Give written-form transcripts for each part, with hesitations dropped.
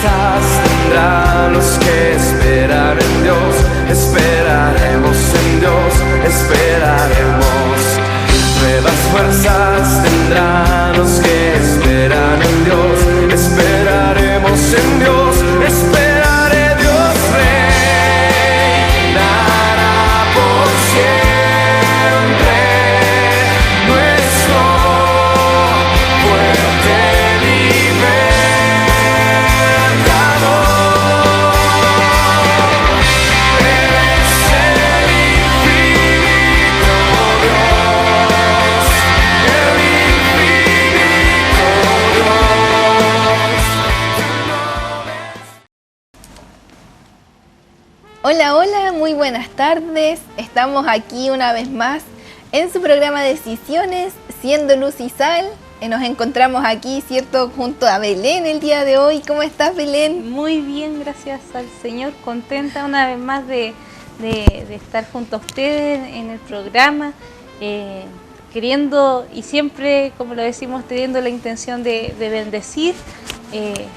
fuerzas tendrán los que esperan en Dios. Esperaremos en Dios, esperaremos. Nuevas fuerzas tendrán los que esperan en Dios. Esperaremos en Dios, esperaré. Dios reinará por siempre. Nuestro fuerte libertador. Él es el infinito Dios, el infinito Dios. Hola, hola, muy buenas tardes. Estamos aquí una vez más en su programa Decisiones, siendo luz y sal. Nos encontramos aquí, ¿cierto?, junto a Belén el día de hoy. ¿Cómo estás, Belén? Muy bien, gracias al Señor. Contenta una vez más de estar junto a ustedes en el programa. Queriendo, y siempre, como lo decimos, teniendo la intención de bendecir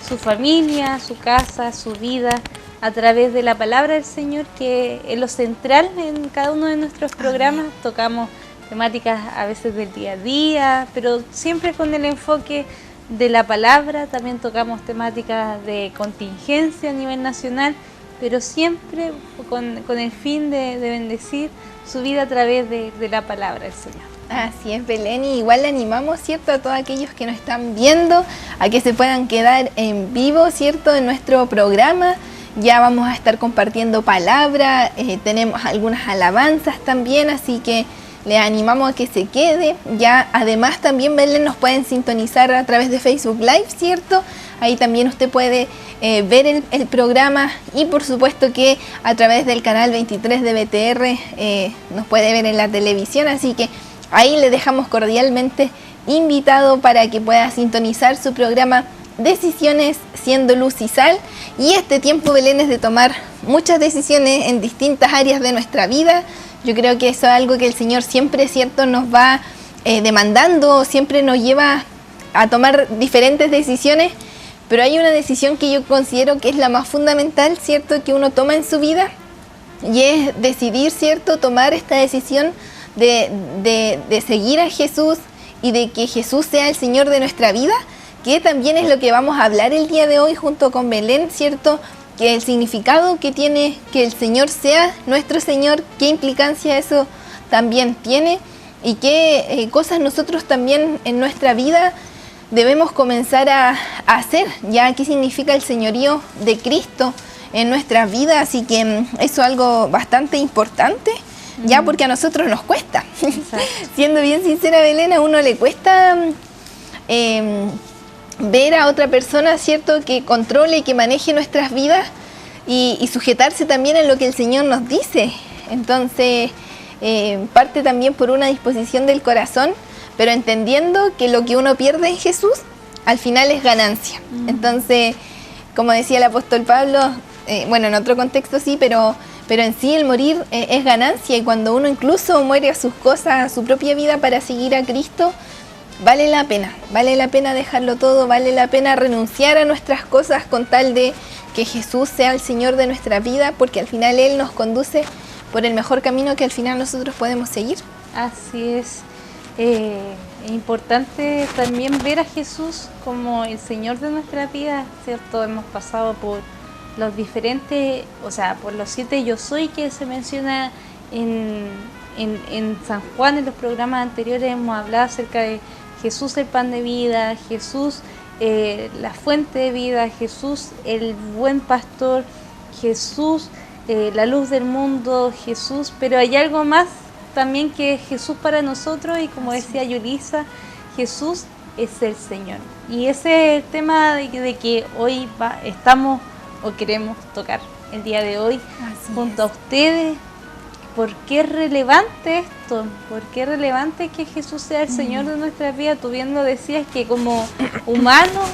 su familia, su casa, su vida, a través de la palabra del Señor, que es lo central en cada uno de nuestros programas. Amén. Tocamos temáticas a veces del día a día, pero siempre con el enfoque de la palabra. También tocamos temáticas de contingencia a nivel nacional, pero siempre con el fin de bendecir su vida a través de la palabra del Señor. Así es, Belén, y igual le animamos, ¿cierto?, a todos aquellos que nos están viendo, a que se puedan quedar en vivo, ¿cierto?, en nuestro programa. Ya vamos a estar compartiendo palabra, tenemos algunas alabanzas también, así que les animamos a que se quede. Ya además también, Belén, nos pueden sintonizar a través de Facebook Live, ¿cierto? Ahí también usted puede ver el programa, y por supuesto que a través del canal 23 de BTR nos puede ver en la televisión, así que ahí le dejamos cordialmente invitado para que pueda sintonizar su programa Decisiones, siendo luz y sal. Y este tiempo, Belén, es de tomar muchas decisiones en distintas áreas de nuestra vida. Yo creo que eso es algo que el Señor siempre, ¿cierto?, nos va demandando, siempre nos lleva a tomar diferentes decisiones, pero hay una decisión que yo considero que es la más fundamental, ¿cierto?, que uno toma en su vida, y es decidir, ¿cierto?, tomar esta decisión de seguir a Jesús y de que Jesús sea el Señor de nuestra vida, que también es lo que vamos a hablar el día de hoy junto con Belén, ¿cierto?, que el significado que tiene que el Señor sea nuestro Señor, qué implicancia eso también tiene, y qué cosas nosotros también en nuestra vida debemos comenzar a hacer, ya qué significa el señorío de Cristo en nuestra vida. Así que eso es algo bastante importante, ya, porque a nosotros nos cuesta. Siendo bien sincera, Belén, a uno le cuesta ver a otra persona, ¿cierto?, que controle y que maneje nuestras vidas, y sujetarse también en lo que el Señor nos dice. Entonces, parte también por una disposición del corazón, pero entendiendo que lo que uno pierde en Jesús, al final es ganancia. Entonces, como decía el apóstol Pablo, bueno, en otro contexto sí, pero en sí el morir es ganancia, y cuando uno incluso muere a sus cosas, a su propia vida para seguir a Cristo, vale la pena dejarlo todo, vale la pena renunciar a nuestras cosas con tal de que Jesús sea el Señor de nuestra vida, porque al final Él nos conduce por el mejor camino que al final nosotros podemos seguir. Así es. Es importante también ver a Jesús como el Señor de nuestra vida, ¿cierto? Hemos pasado por los diferentes, o sea, por los 7 yo soy que se menciona en San Juan. En los programas anteriores hemos hablado acerca de Jesús el pan de vida, Jesús la fuente de vida, Jesús el buen pastor, Jesús la luz del mundo, Jesús, pero hay algo más también que es Jesús para nosotros, y como decía Yulisa, Jesús es el Señor. Y ese es el tema de que hoy estamos o queremos tocar el día de hoy. Así junto a ustedes. ¿Por qué es relevante esto? ¿Por qué es relevante que Jesús sea el Señor de nuestra vida? Tú bien lo decías, que como humanos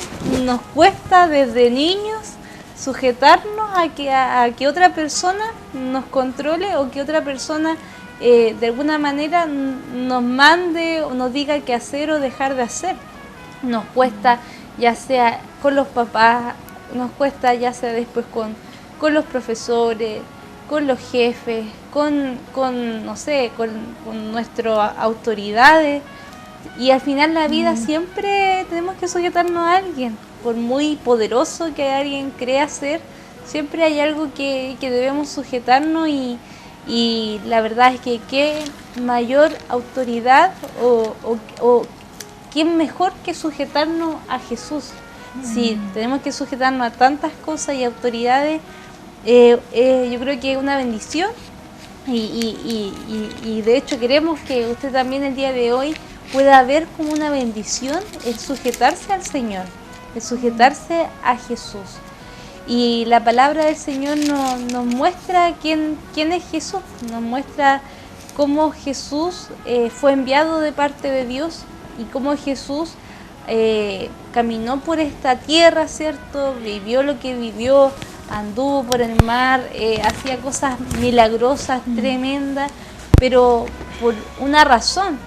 nos cuesta desde niños sujetarnos a que otra persona nos controle, o que otra persona de alguna manera nos mande o nos diga qué hacer o dejar de hacer. Nos cuesta, ya sea con los papás, nos cuesta, ya sea después con los profesores, con los jefes, no sé, con nuestras autoridades. Y al final la vida siempre tenemos que sujetarnos a alguien. Por muy poderoso que alguien crea ser, siempre hay algo que debemos sujetarnos y la verdad es que qué mayor autoridad o quién mejor que sujetarnos a Jesús. Si tenemos que sujetarnos a tantas cosas y autoridades, yo creo que es una bendición y de hecho queremos que usted también el día de hoy pueda ver como una bendición el sujetarse al Señor, el sujetarse a Jesús. Y la palabra del Señor nos muestra quién es Jesús, nos muestra cómo Jesús fue enviado de parte de Dios y cómo Jesús caminó por esta tierra, ¿cierto? Vivió lo que vivió, anduvo por el mar, hacía cosas milagrosas, tremendas, pero por una razón.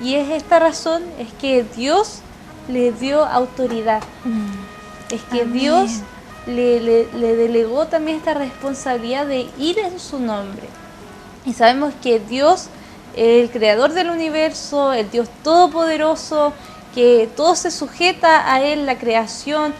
Y esta razón es que Dios le dio autoridad. Es que Amén. Dios le delegó también esta responsabilidad de ir en su nombre. Y sabemos que Dios, el creador del universo, el Dios todopoderoso, que todo se sujeta a Él, la creación.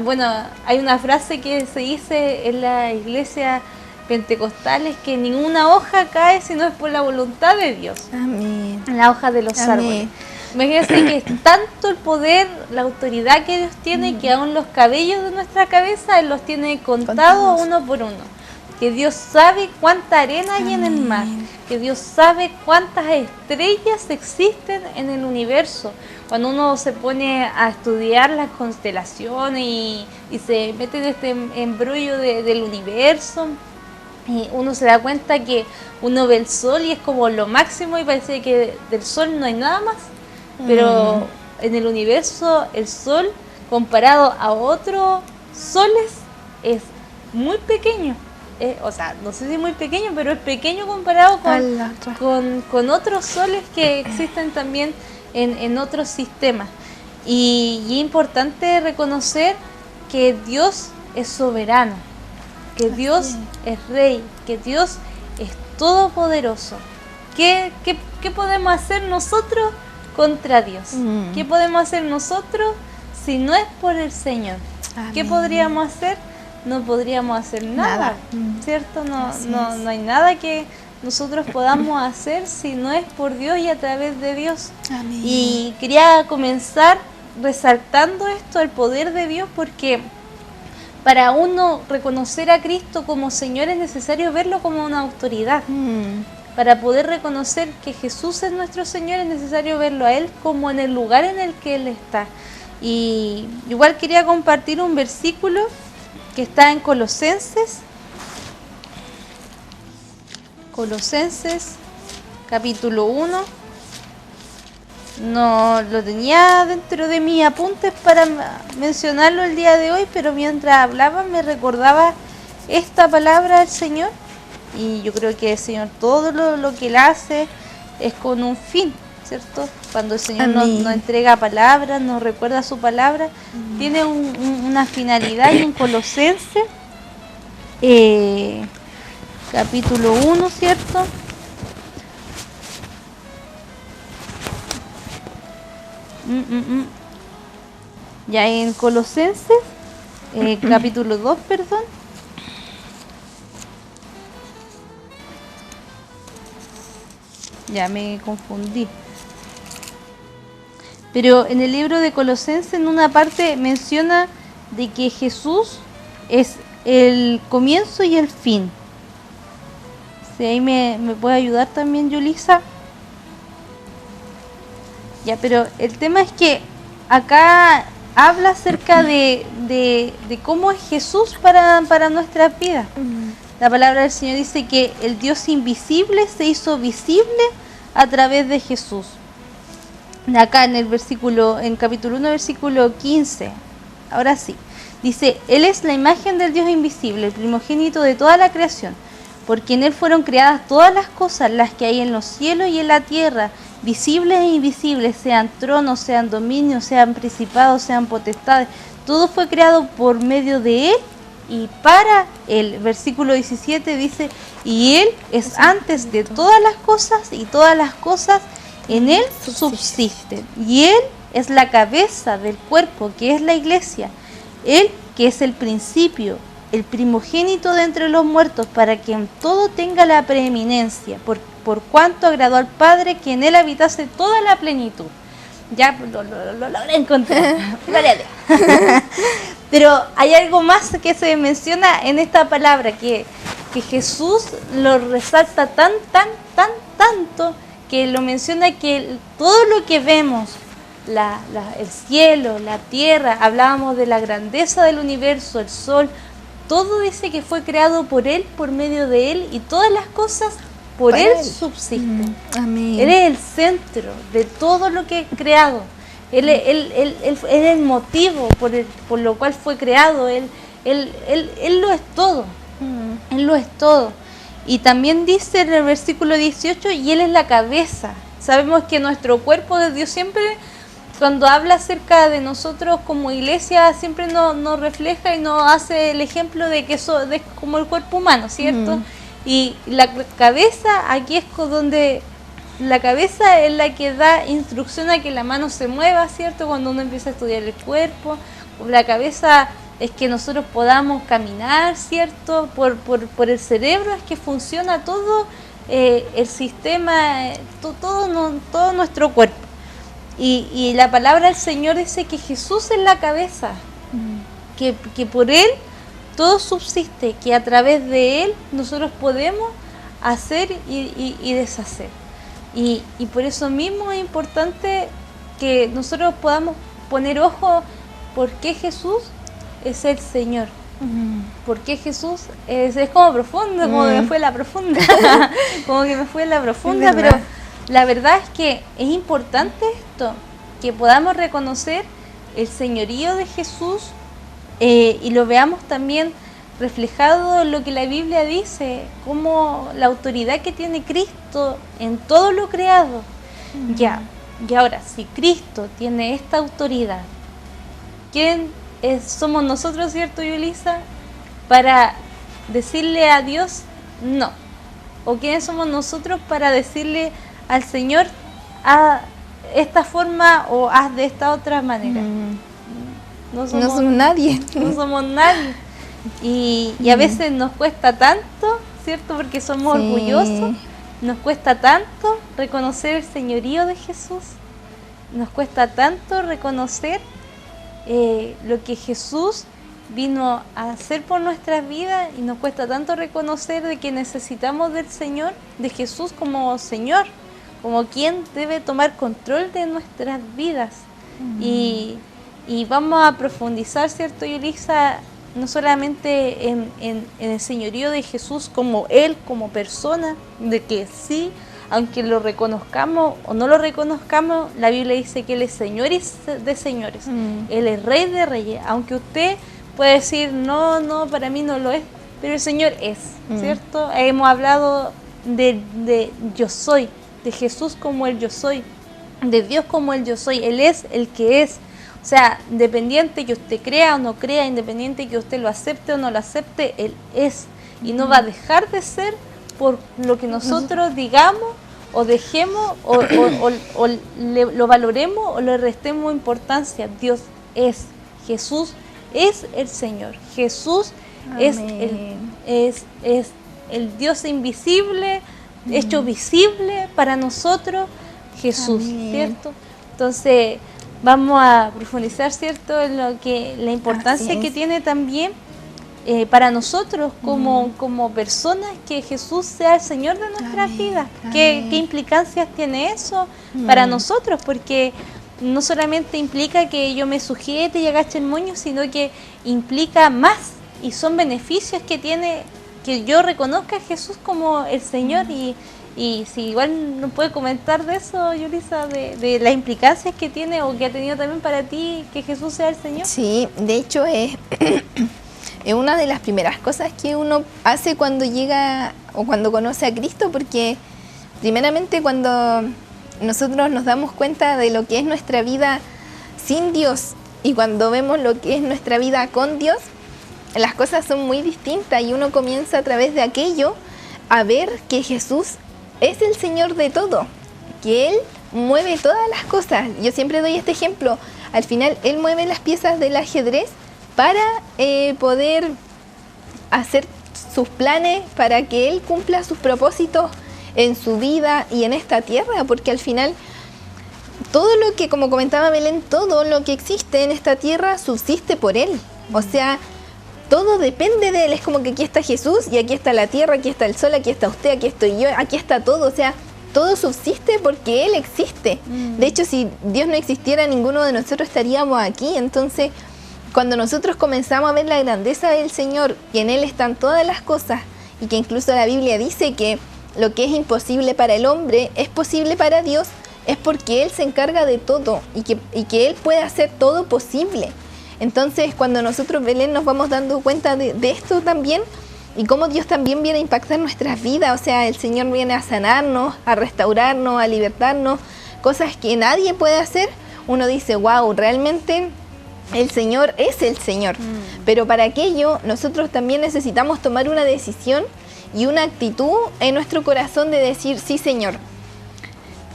Bueno, hay una frase que se dice en la iglesia pentecostal, es que ninguna hoja cae si no es por la voluntad de Dios. Amén. La hoja de los Amén. árboles. Imagínense que es tanto el poder, la autoridad que Dios tiene, que aún los cabellos de nuestra cabeza Él los tiene contados uno por uno. Que Dios sabe cuánta arena hay en el mar, que Dios sabe cuántas estrellas existen en el universo. Cuando uno se pone a estudiar las constelaciones y se mete en este embrollo del universo, y uno se da cuenta que uno ve el sol y es como lo máximo y parece que del sol no hay nada más. Pero en el universo el sol comparado a otros soles es muy pequeño. O sea, no sé si muy pequeño, pero es pequeño comparado con otros soles que existen también en otros sistemas. Y es importante reconocer que Dios es soberano, que Dios es rey, que Dios es todopoderoso. ¿Qué podemos hacer nosotros contra Dios? ¿Qué podemos hacer nosotros si no es por el Señor? ¿Qué Amén. podríamos hacer? No podríamos hacer nada, ¿cierto? No hay nada que nosotros podamos hacer si no es por Dios y a través de Dios. Amén. Y quería comenzar resaltando esto, el poder de Dios, porque para uno reconocer a Cristo como Señor es necesario verlo como una autoridad. Para poder reconocer que Jesús es nuestro Señor es necesario verlo a Él como en el lugar en el que Él está. Y igual quería compartir un versículo que está en Colosenses capítulo 1. No lo tenía dentro de mis apuntes para mencionarlo el día de hoy, pero mientras hablaba me recordaba esta palabra del Señor. Y yo creo que el Señor todo lo que Él hace es con un fin, ¿cierto? Cuando el Señor nos entrega palabras, nos recuerda su palabra, tiene una finalidad. Y en Colosenses, capítulo 1, ¿cierto? Ya en Colosenses, capítulo 2, perdón. Ya me confundí. Pero en el libro de Colosenses, en una parte menciona de que Jesús es el comienzo y el fin. Si ahí me puede ayudar también, Yulisa. Ya, pero el tema es que acá habla acerca de cómo es Jesús para nuestras vidas. La palabra del Señor dice que el Dios invisible se hizo visible a través de Jesús. Acá en capítulo 1, versículo 15. Ahora sí. Dice, Él es la imagen del Dios invisible, el primogénito de toda la creación, porque en Él fueron creadas todas las cosas, las que hay en los cielos y en la tierra, visibles e invisibles, sean tronos, sean dominios, sean principados, sean potestades. Todo fue creado por medio de Él y para Él. Versículo 17 dice, y Él es antes de todas las cosas y todas las cosas en Él subsisten. Y Él es la cabeza del cuerpo, que es la iglesia. Él que es el principio, el primogénito de entre los muertos, para que en todo tenga la preeminencia, por cuanto agradó al Padre que en Él habitase toda la plenitud. Ya lo logré encontrar. Gloria a Dios. Pero hay algo más que se menciona en esta palabra, que Jesús lo resalta tanto, que lo menciona, que todo lo que vemos, el cielo, la tierra, hablábamos de la grandeza del universo, el sol, todo dice que fue creado por Él, por medio de Él, y todas las cosas por Él subsisten. Amén. Él es el centro de todo lo que es creado. Él es el motivo por lo cual fue creado. Él lo es todo. Él lo es todo. Y también dice en el versículo 18, y Él es la cabeza. Sabemos que nuestro cuerpo de Dios siempre, cuando habla acerca de nosotros como iglesia, siempre nos refleja y nos hace el ejemplo de que eso es como el cuerpo humano, ¿cierto? Y la cabeza, aquí es donde la cabeza es la que da instrucción a que la mano se mueva, ¿cierto? Cuando uno empieza a estudiar el cuerpo, la cabeza es que nosotros podamos caminar, ¿cierto? Por el cerebro es que funciona todo el sistema, todo nuestro cuerpo. Y la palabra del Señor dice que Jesús es la cabeza, que por Él todo subsiste, que a través de Él nosotros podemos hacer y deshacer. Y por eso mismo es importante que nosotros podamos poner ojo por qué Jesús es el Señor. Porque Jesús es como profundo, como que me fue la profunda, como que me fue la profunda, pero la verdad es que es importante esto, que podamos reconocer el señorío de Jesús y lo veamos también reflejado en lo que la Biblia dice, como la autoridad que tiene Cristo en todo lo creado. Y ahora, si Cristo tiene esta autoridad, ¿quién somos nosotros, cierto, Yulisa, para decirle a Dios no? ¿O quiénes somos nosotros para decirle al Señor a esta forma o haz de esta otra manera? No somos nadie. No somos nadie. Y a veces nos cuesta tanto, ¿cierto? Porque somos orgullosos. Nos cuesta tanto reconocer el señorío de Jesús. Nos cuesta tanto reconocer lo que Jesús vino a hacer por nuestras vidas, y nos cuesta tanto reconocer de que necesitamos del Señor, de Jesús como Señor, como quien debe tomar control de nuestras vidas. Y vamos a profundizar, ¿cierto, Yulisa? No solamente en el señorío de Jesús como Él, como persona, de que sí, aunque lo reconozcamos o no lo reconozcamos, la Biblia dice que Él es Señor de señores, Él es Rey de reyes, aunque usted puede decir, no, para mí no lo es, pero el Señor es, ¿cierto? Hemos hablado de yo soy, de Jesús como el yo soy, de Dios como el yo soy, Él es el que es. O sea, independiente que usted crea o no crea, independiente que usted lo acepte o no lo acepte, Él es. Y no va a dejar de ser por lo que nosotros digamos o dejemos o lo valoremos o le restemos importancia. Dios es. Jesús es el Señor. Jesús es el Dios invisible, hecho visible para nosotros, Jesús, ¿cierto? Entonces vamos a profundizar, ¿cierto?, en lo que la importancia que tiene también para nosotros como personas, que Jesús sea el Señor de nuestras vidas. ¿Qué implicancias tiene eso para nosotros? Porque no solamente implica que yo me sujete y agache el moño, sino que implica más, y son beneficios que tiene que yo reconozca a Jesús como el Señor. Y si igual nos puede comentar de eso, Yulisa, de las implicancias que tiene o que ha tenido también para ti que Jesús sea el Señor. Sí, de hecho es una de las primeras cosas que uno hace cuando llega o cuando conoce a Cristo, porque primeramente cuando nosotros nos damos cuenta de lo que es nuestra vida sin Dios y cuando vemos lo que es nuestra vida con Dios, las cosas son muy distintas y uno comienza a través de aquello a ver que Jesús es el Señor de todo, que Él mueve todas las cosas. Yo siempre doy este ejemplo. Al final, Él mueve las piezas del ajedrez para poder hacer sus planes, para que Él cumpla sus propósitos en su vida y en esta tierra, porque al final todo lo que, como comentaba Belén, todo lo que existe en esta tierra subsiste por Él. O sea, todo depende de Él. Es como que aquí está Jesús y aquí está la tierra, aquí está el sol, aquí está usted, aquí estoy yo, aquí está todo. O sea, todo subsiste porque Él existe. De hecho, si Dios no existiera, ninguno de nosotros estaríamos aquí. Entonces, cuando nosotros comenzamos a ver la grandeza del Señor, que en Él están todas las cosas, y que incluso la Biblia dice que lo que es imposible para el hombre es posible para Dios, es porque Él se encarga de todo y que Él puede hacer todo posible. Entonces, cuando nosotros, Belén, nos vamos dando cuenta de esto también, y cómo Dios también viene a impactar nuestras vidas, o sea, el Señor viene a sanarnos, a restaurarnos, a libertarnos, cosas que nadie puede hacer, uno dice, wow, realmente el Señor es el Señor. Pero para aquello, nosotros también necesitamos tomar una decisión y una actitud en nuestro corazón de decir, sí, Señor,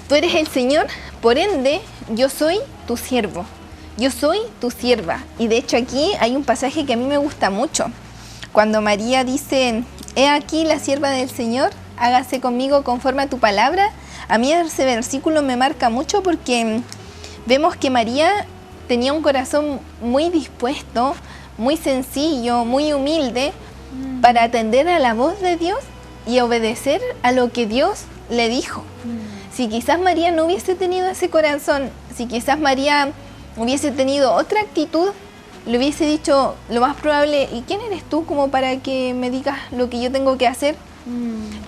tú eres el Señor, por ende, yo soy tu siervo, yo soy tu sierva. Y de hecho aquí hay un pasaje que a mí me gusta mucho. Cuando María dice, he aquí la sierva del Señor, hágase conmigo conforme a tu palabra, a mí ese versículo me marca mucho porque vemos que María tenía un corazón muy dispuesto, muy sencillo, muy humilde, para atender a la voz de Dios y obedecer a lo que Dios le dijo. Si quizás María no hubiese tenido ese corazón, si quizás María hubiese tenido otra actitud, le hubiese dicho lo más probable, ¿y quién eres tú como para que me digas lo que yo tengo que hacer?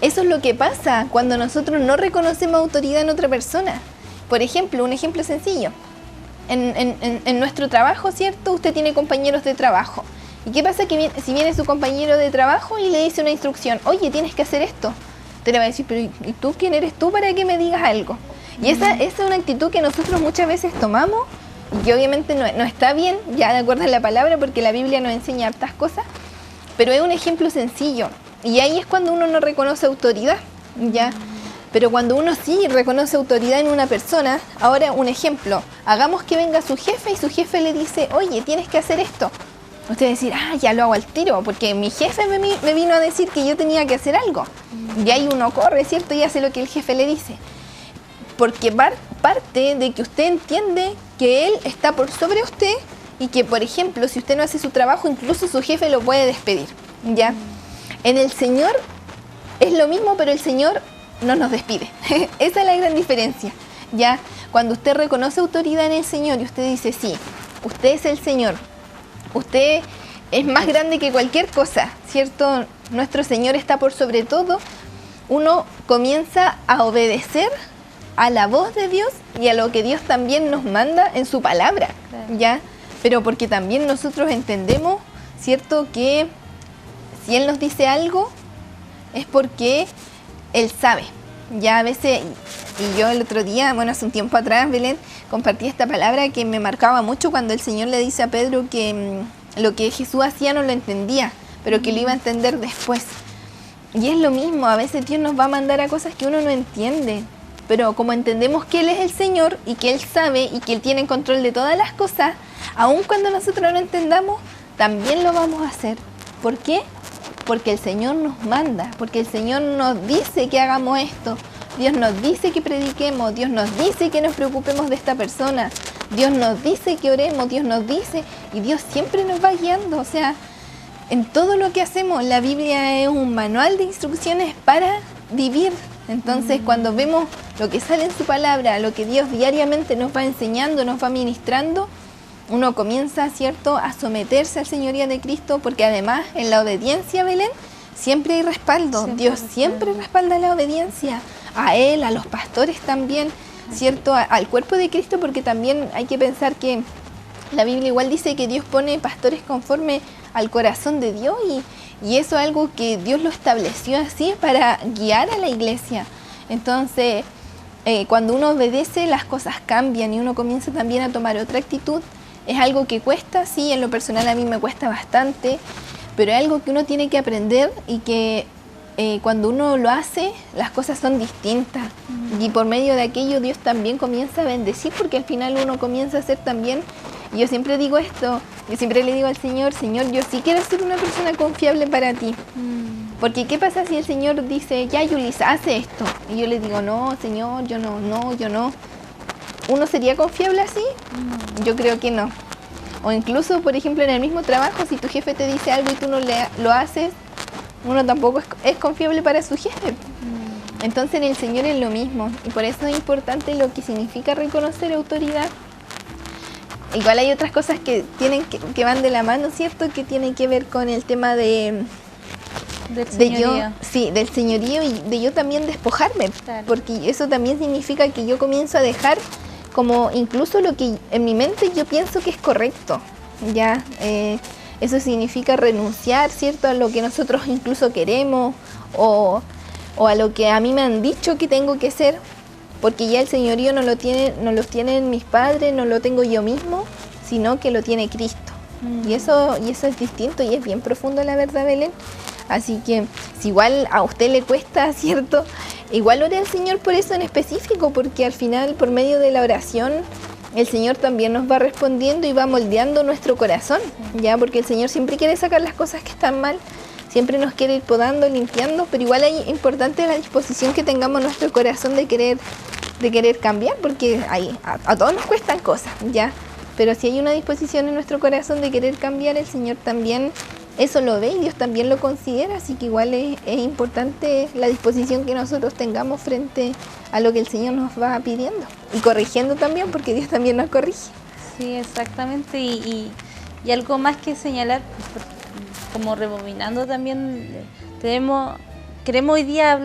Eso es lo que pasa cuando nosotros no reconocemos autoridad en otra persona. Por ejemplo, un ejemplo sencillo. En nuestro trabajo, ¿cierto? Usted tiene compañeros de trabajo. ¿Y qué pasa si viene su compañero de trabajo y le dice una instrucción? Oye, tienes que hacer esto. Usted le va a decir, pero ¿y tú quién eres tú para que me digas algo? Y esa es una actitud que nosotros muchas veces tomamos y que obviamente no está bien, ya de acuerdo a la palabra, porque la Biblia nos enseña hartas cosas, pero es un ejemplo sencillo. Y ahí es cuando uno no reconoce autoridad, ¿ya? Pero cuando uno sí reconoce autoridad en una persona, ahora un ejemplo, hagamos que venga su jefe y su jefe le dice, oye, tienes que hacer esto. Usted va a decir, ya lo hago al tiro, porque mi jefe me vino a decir que yo tenía que hacer algo. Y ahí uno corre, ¿cierto? Y hace lo que el jefe le dice. Porque parte de que usted entiende que él está por sobre usted y que, por ejemplo, si usted no hace su trabajo, incluso su jefe lo puede despedir, ¿ya? En el Señor es lo mismo, pero el Señor no nos despide. Esa es la gran diferencia, ¿ya? Cuando usted reconoce autoridad en el Señor y usted dice, sí, usted es el Señor, usted es más grande que cualquier cosa, ¿cierto? Nuestro Señor está por sobre todo, uno comienza a obedecer a la voz de Dios y a lo que Dios también nos manda en su palabra, ¿ya? Pero porque también nosotros entendemos, ¿cierto? Que si Él nos dice algo es porque Él sabe. Ya a veces, y yo el otro día, bueno, hace un tiempo atrás, Belén, compartí esta palabra que me marcaba mucho cuando el Señor le dice a Pedro que lo que Jesús hacía no lo entendía, pero que lo iba a entender después. Y es lo mismo, a veces Dios nos va a mandar a cosas que uno no entiende, pero como entendemos que Él es el Señor y que Él sabe y que Él tiene control de todas las cosas, aun cuando nosotros no entendamos, también lo vamos a hacer. ¿Por qué? Porque el Señor nos manda, porque el Señor nos dice que hagamos esto, Dios nos dice que prediquemos, Dios nos dice que nos preocupemos de esta persona, Dios nos dice que oremos, Dios nos dice, y Dios siempre nos va guiando. O sea, en todo lo que hacemos, la Biblia es un manual de instrucciones para vivir. Entonces, cuando vemos lo que sale en su palabra, lo que Dios diariamente nos va enseñando, nos va ministrando, uno comienza, ¿cierto?, a someterse al señoría de Cristo, porque además en la obediencia, Belén, siempre hay respaldo. Dios siempre respalda la obediencia, a Él, a los pastores también, ¿cierto?, al cuerpo de Cristo, porque también hay que pensar que la Biblia igual dice que Dios pone pastores conforme al corazón de Dios y eso es algo que Dios lo estableció así para guiar a la iglesia. Entonces, cuando uno obedece las cosas cambian y uno comienza también a tomar otra actitud. Es algo que cuesta, sí, en lo personal a mí me cuesta bastante, pero es algo que uno tiene que aprender y que cuando uno lo hace, las cosas son distintas. Y por medio de aquello Dios también comienza a bendecir, porque al final uno comienza a ser también, y yo siempre digo esto, yo siempre le digo al Señor, Señor, yo sí quiero ser una persona confiable para ti. Porque ¿qué pasa si el Señor dice, ya Yulisa, hace esto? Y yo le digo, no, Señor, yo no. ¿Uno sería confiable así? Yo creo que no. O incluso, por ejemplo, en el mismo trabajo, si tu jefe te dice algo y tú no lo haces, uno tampoco es confiable para su jefe. Entonces en el Señor es lo mismo. Y por eso es importante lo que significa reconocer autoridad. Igual hay otras cosas que van de la mano, ¿cierto? Que tienen que ver con el tema del señorío. Del señorío y de yo también despojarme. Claro. Porque eso también significa que yo comienzo a dejar como incluso lo que en mi mente yo pienso que es correcto. Ya, eso significa renunciar, ¿cierto? A lo que nosotros incluso queremos o a lo que a mí me han dicho que tengo que ser. Porque ya el señorío no lo tienen mis padres, no lo tengo yo mismo, sino que lo tiene Cristo. Y eso es distinto y es bien profundo, la verdad, Belén. Así que si igual a usted le cuesta, ¿cierto? Igual ore al Señor por eso en específico, porque al final, por medio de la oración, el Señor también nos va respondiendo y va moldeando nuestro corazón, ¿ya? Porque el Señor siempre quiere sacar las cosas que están mal, siempre nos quiere ir podando, limpiando, pero igual es importante la disposición que tengamos en nuestro corazón de querer cambiar, porque a todos nos cuestan cosas, ¿ya? Pero si hay una disposición en nuestro corazón de querer cambiar, el Señor también eso lo ve y Dios también lo considera, así que igual es importante la disposición que nosotros tengamos frente a lo que el Señor nos va pidiendo y corrigiendo también, porque Dios también nos corrige. Sí, exactamente, y algo más que señalar, como rebobinando también, queremos hoy día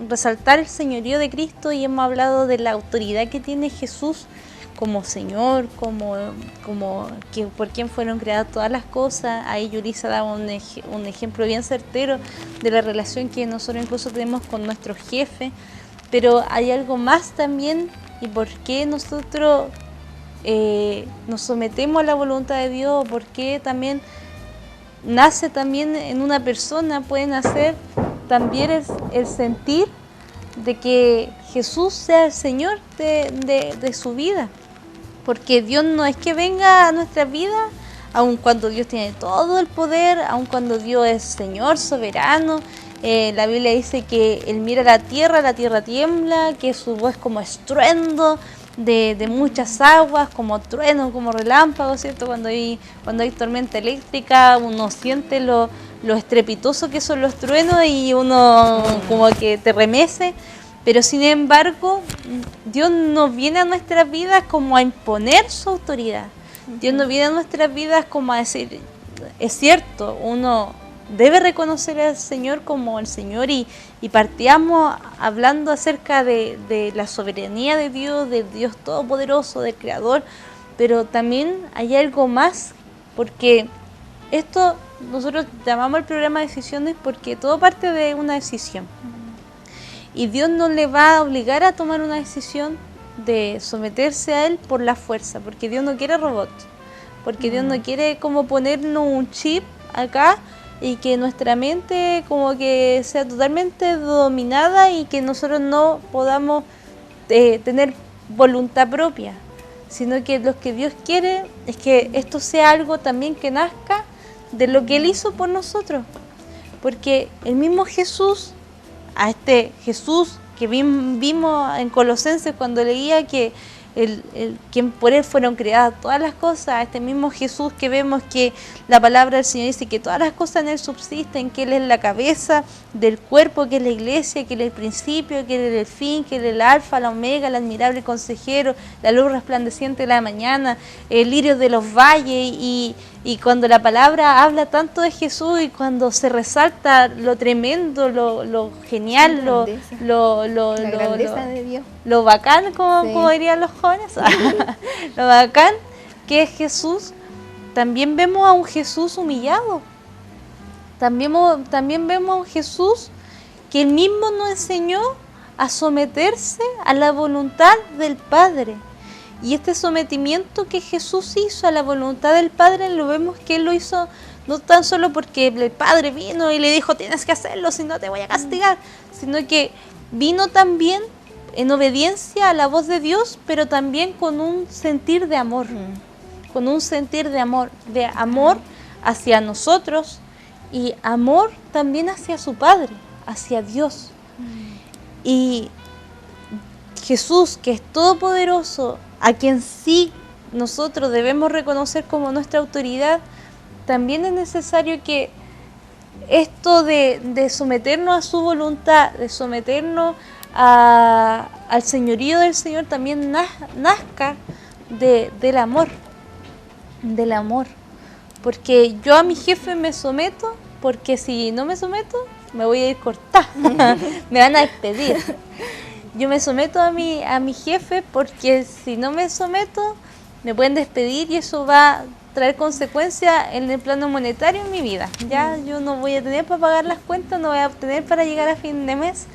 resaltar el señorío de Cristo y hemos hablado de la autoridad que tiene Jesús como Señor, como que por quien fueron creadas todas las cosas. Ahí Yulisa daba un ejemplo bien certero de la relación que nosotros incluso tenemos con nuestro jefe, pero hay algo más también, y por qué nosotros nos sometemos a la voluntad de Dios, por qué también nace también en una persona, puede nacer también el sentir de que Jesús sea el Señor de su vida. Porque Dios no es que venga a nuestra vida, aun cuando Dios tiene todo el poder, aun cuando Dios es Señor soberano. La Biblia dice que Él mira la tierra tiembla, que su voz es como estruendo de muchas aguas, como trueno, como relámpago, ¿cierto? Cuando hay tormenta eléctrica, uno siente lo estrepitoso que son los truenos y uno como que te remece. Pero sin embargo, Dios no viene a nuestras vidas como a imponer su autoridad. Dios no viene a nuestras vidas como a decir, es cierto, uno debe reconocer al Señor como el Señor y partíamos hablando acerca de la soberanía de Dios, del Dios Todopoderoso, del Creador, pero también hay algo más, porque esto nosotros llamamos el programa de decisiones porque todo parte de una decisión. Y Dios no le va a obligar a tomar una decisión de someterse a Él por la fuerza, porque Dios no quiere robots, porque Dios no quiere como ponernos un chip acá y que nuestra mente como que sea totalmente dominada y que nosotros no podamos tener voluntad propia, sino que lo que Dios quiere es que esto sea algo también que nazca de lo que Él hizo por nosotros, porque el mismo Jesús, a este Jesús que vimos en Colosenses cuando leía que quien por Él fueron creadas todas las cosas, a este mismo Jesús que vemos que la palabra del Señor dice que todas las cosas en Él subsisten, que Él es la cabeza del cuerpo, que es la iglesia, que Él es el principio, que Él es el fin, que Él es el alfa, la omega, el admirable consejero, la luz resplandeciente de la mañana, el lirio de los valles, y cuando la palabra habla tanto de Jesús y cuando se resalta lo tremendo, lo genial, la grandeza de Dios, lo bacán, como dirían los jóvenes, lo bacán que es Jesús, también vemos a un Jesús humillado, también vemos a un Jesús que Él mismo nos enseñó a someterse a la voluntad del Padre. Y este sometimiento que Jesús hizo a la voluntad del Padre, lo vemos que Él lo hizo no tan solo porque el Padre vino y le dijo tienes que hacerlo, si no te voy a castigar, sino que vino también en obediencia a la voz de Dios, pero también con un sentir de amor, con un sentir de amor hacia nosotros y amor también hacia su Padre, hacia Dios. Y Jesús, que es todopoderoso, a quien sí nosotros debemos reconocer como nuestra autoridad, también es necesario que esto de someternos a su voluntad, de someternos al señorío del Señor, también nazca del amor, porque yo a mi jefe me someto, porque si no me someto me voy a ir cortada, me van a despedir. Yo me someto a mi jefe porque si no me someto me pueden despedir y eso va a traer consecuencias en el plano monetario en mi vida. Ya yo no voy a tener para pagar las cuentas, no voy a tener para llegar a fin de mes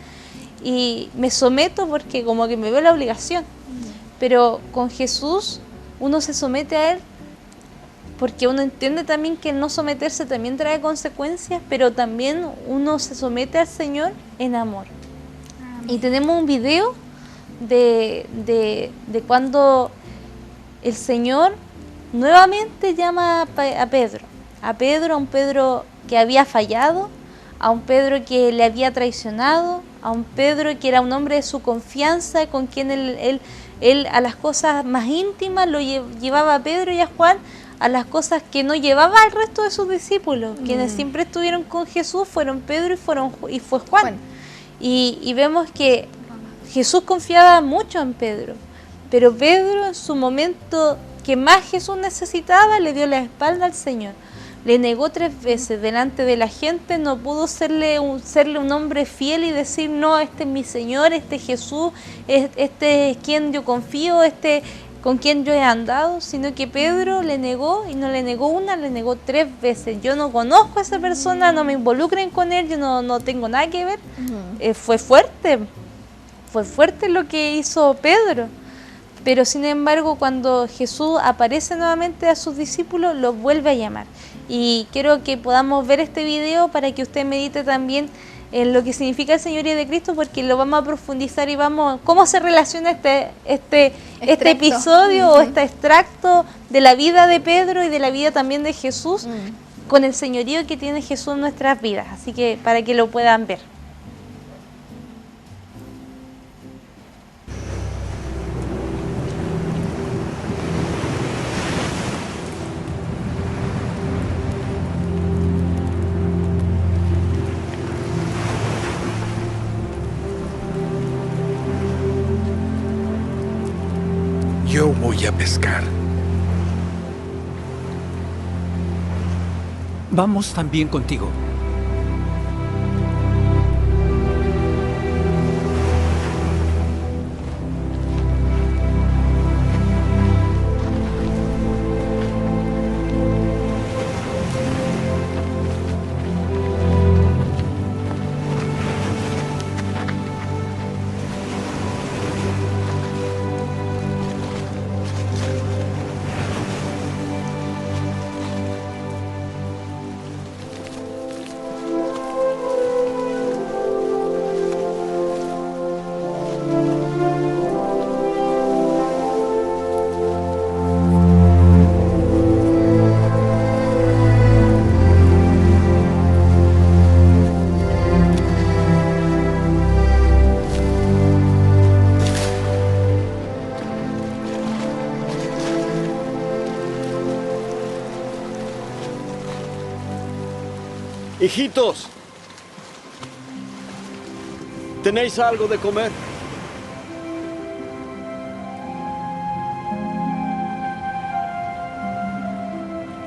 y me someto porque como que me veo la obligación. Pero con Jesús uno se somete a Él porque uno entiende también que no someterse también trae consecuencias, pero también uno se somete al Señor en amor. Y tenemos un video de cuando el Señor nuevamente llama a Pedro, a un Pedro que había fallado, a un Pedro que le había traicionado, a un Pedro que era un hombre de su confianza, con quien él a las cosas más íntimas lo llevaba a Pedro y a Juan, a las cosas que no llevaba al resto de sus discípulos. Quienes siempre estuvieron con Jesús fueron Pedro y fue Juan. Y vemos que Jesús confiaba mucho en Pedro, pero Pedro en su momento que más Jesús necesitaba le dio la espalda al Señor, le negó 3 veces delante de la gente, no pudo serle un hombre fiel y decir no, este es mi Señor, este es Jesús, este es quien yo confío, este con quien yo he andado, sino que Pedro le negó y no le negó una, le negó 3 veces. Yo no conozco a esa persona, no me involucren con él, yo no tengo nada que ver. Fue fuerte lo que hizo Pedro. Pero sin embargo, cuando Jesús aparece nuevamente a sus discípulos, los vuelve a llamar. Y quiero que podamos ver este video para que usted medite también en lo que significa el Señorío de Cristo, porque lo vamos a profundizar y cómo se relaciona este episodio o este extracto de la vida de Pedro y de la vida también de Jesús con el señorío que tiene Jesús en nuestras vidas. Así que para que lo puedan ver. Yo voy a pescar. Vamos también contigo. Hijitos, ¿tenéis algo de comer?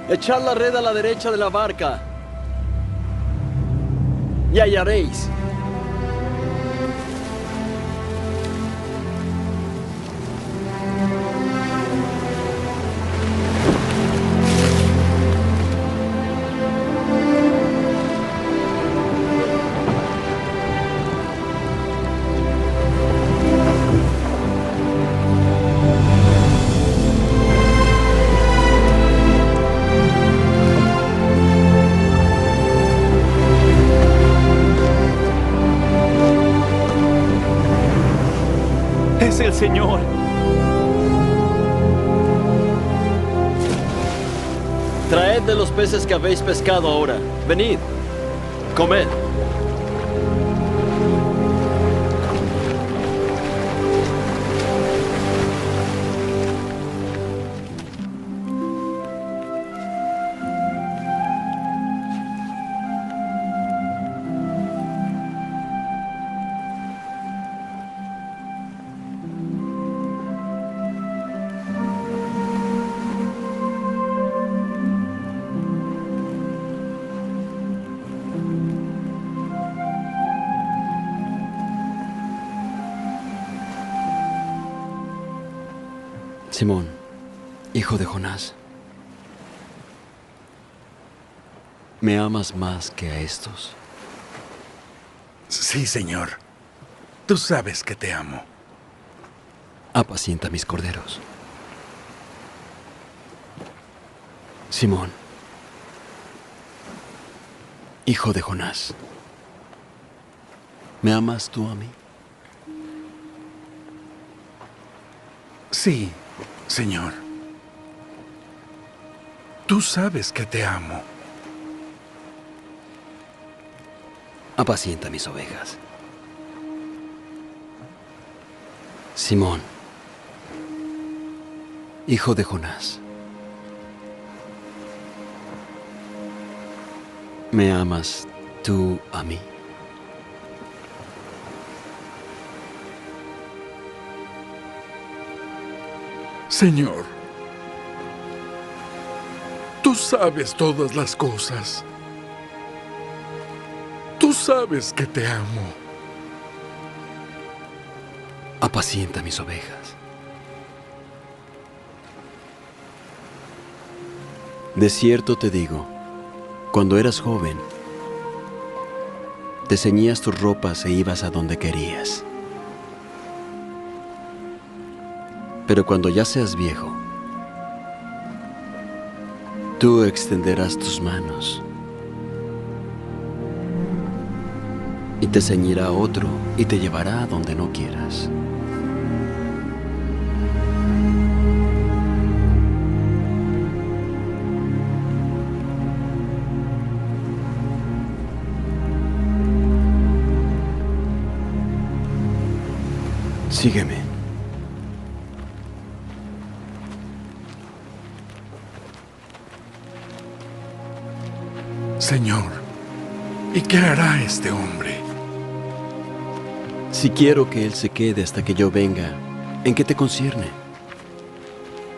Echad la red a la derecha de la barca y hallaréis. Señor. Traed de los peces que habéis pescado ahora. Venid, comed. Simón, hijo de Jonás, ¿me amas más que a estos? Sí, Señor. Tú sabes que te amo. Apacienta mis corderos. Simón, hijo de Jonás, ¿me amas tú a mí? Sí, Señor. Tú sabes que te amo. Apacienta mis ovejas. Simón, hijo de Jonás, ¿me amas tú a mí? Señor, tú sabes todas las cosas. Tú sabes que te amo. Apacienta mis ovejas. De cierto te digo, cuando eras joven, te ceñías tus ropas e ibas a donde querías. Pero cuando ya seas viejo, tú extenderás tus manos y te ceñirá otro y te llevará a donde no quieras. Sígueme. Señor, ¿y qué hará este hombre? Si quiero que él se quede hasta que yo venga, ¿en qué te concierne?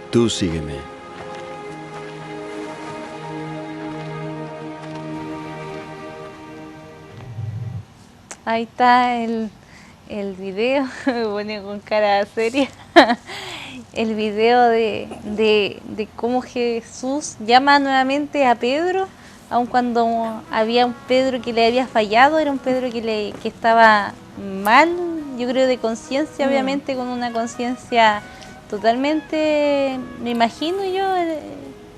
Tú sígueme. Ahí está el video, me pone con cara seria. El video de cómo Jesús llama nuevamente a Pedro, aun cuando había un Pedro que le había fallado, era un Pedro que estaba mal, yo creo de conciencia, obviamente con una conciencia totalmente, me imagino yo,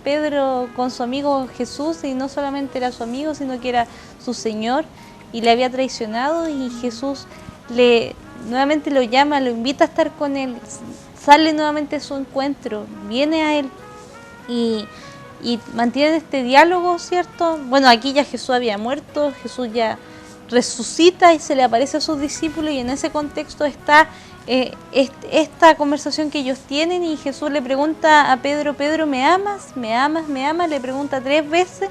Pedro con su amigo Jesús, y no solamente era su amigo, sino que era su Señor, y le había traicionado, y Jesús nuevamente lo llama, lo invita a estar con él, sale nuevamente a su encuentro, viene a él y mantienen este diálogo, ¿cierto? Bueno, aquí ya Jesús había muerto, Jesús ya resucita y se le aparece a sus discípulos, y en ese contexto está esta conversación que ellos tienen, y Jesús le pregunta a Pedro, Pedro, ¿me amas? ¿Me amas? ¿Me amas? Le pregunta 3 veces,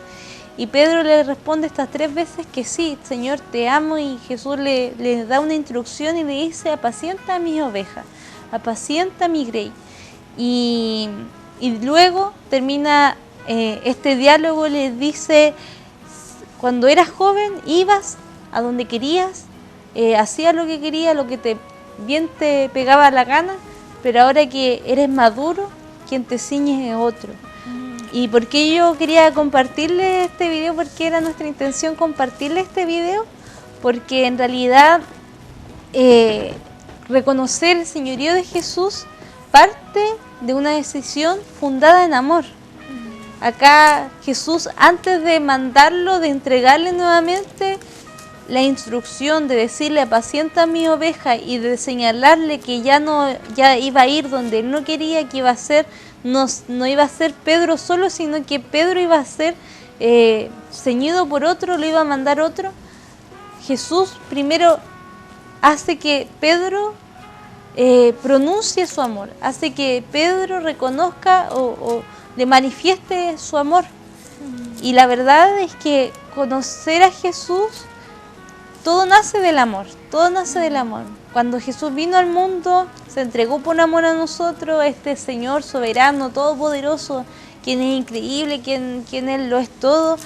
y Pedro le responde estas 3 veces que sí, Señor, te amo, y Jesús le da una instrucción y le dice, apacienta a mis ovejas, apacienta a mi grey. Y luego termina este diálogo, le dice, cuando eras joven ibas a donde querías, hacías lo que querías, lo que bien te pegaba la gana, pero ahora que eres maduro, quien te ciñe es otro. ¿Y por qué yo quería compartirle este video? Porque era nuestra intención compartirle este video, porque en realidad reconocer el señorío de Jesús parte de una decisión fundada en amor. Acá Jesús, antes de mandarlo, de entregarle nuevamente, la instrucción de decirle apacienta a mi oveja y de señalarle que ya iba a ir donde él no quería, que iba a ser, no iba a ser Pedro solo, sino que Pedro iba a ser ceñido por otro, lo iba a mandar otro. Jesús primero hace que Pedro pronuncie su amor, hace que Pedro reconozca o le manifieste su amor. Y la verdad es que conocer a Jesús, todo nace del amor, todo nace del amor. Cuando Jesús vino al mundo, se entregó por amor a nosotros, este Señor soberano, todopoderoso, quien es increíble, quien Él lo es todo.